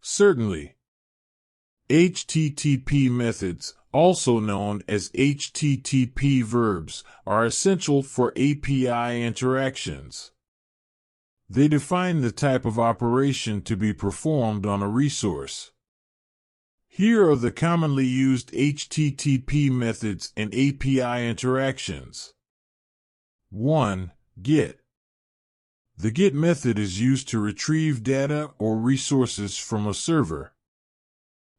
Certainly. HTTP methods, also known as HTTP verbs, are essential for API interactions. They define the type of operation to be performed on a resource. Here are the commonly used HTTP methods and API interactions. 1. GET. The GET method is used to retrieve data or resources from a server.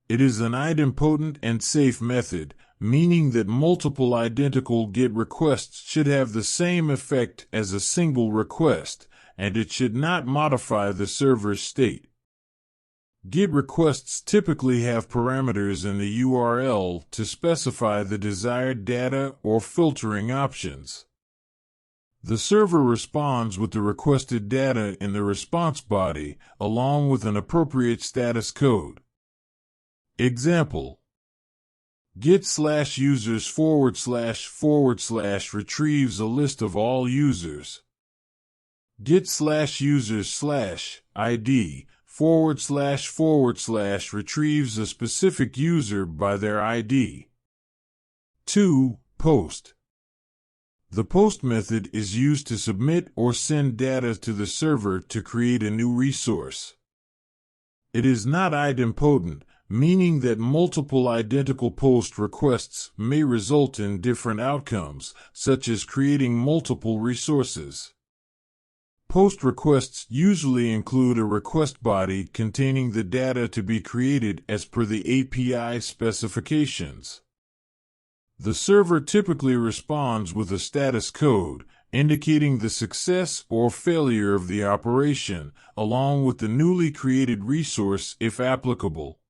It is an idempotent and safe method, meaning that multiple identical GET requests should have the same effect as a single request, and it should not modify the server's state. GET requests typically have parameters in the URL to specify the desired data or filtering options. The server responds with the requested data in the response body, along with an appropriate status code. Example: get/users / retrieves a list of all users. Get/users/id / retrieves a specific user by their ID. 2. Post. The post method is used to submit or send data to the server to create a new resource. It is not idempotent, meaning that multiple identical post requests may result in different outcomes, such as creating multiple resources. Post requests usually include a request body containing the data to be created as per the API specifications. The server typically responds with a status code, indicating the success or failure of the operation, along with the newly created resource if applicable.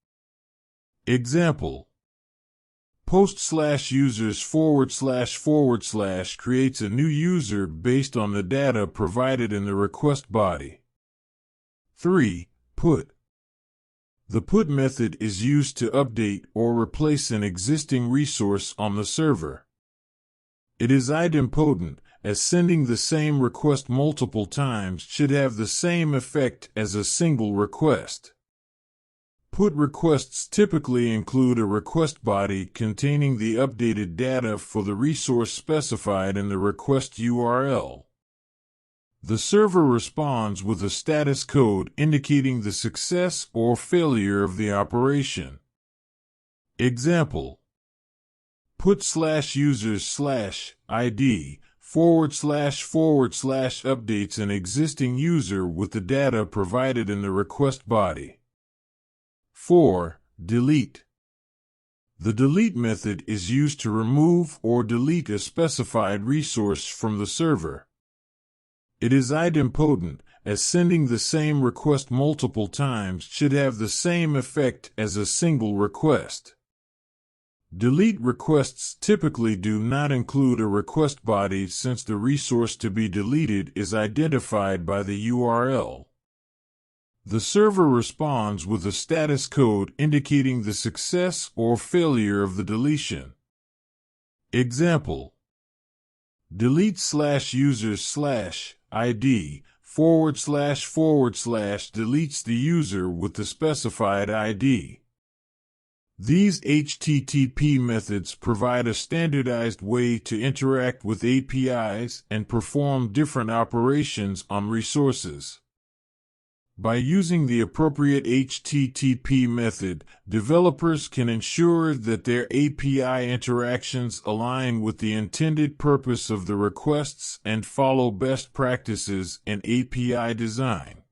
Example: post/users / creates a new user based on the data provided in the request body. 3. Put. The put method is used to update or replace an existing resource on the server. It is idempotent, as sending the same request multiple times should have the same effect as a single request. Put requests typically include a request body containing the updated data for the resource specified in the request URL. The server responds with a status code indicating the success or failure of the operation. Example: put/users/id / updates an existing user with the data provided in the request body. 4. Delete. The delete method is used to remove or delete a specified resource from the server. It is idempotent, as sending the same request multiple times should have the same effect as a single request. Delete requests typically do not include a request body since the resource to be deleted is identified by the URL. The server responds with a status code indicating the success or failure of the deletion. Example: delete/users/id / deletes the user with the specified ID. These HTTP methods provide a standardized way to interact with APIs and perform different operations on resources. By using the appropriate HTTP method, developers can ensure that their API interactions align with the intended purpose of the requests and follow best practices in API design.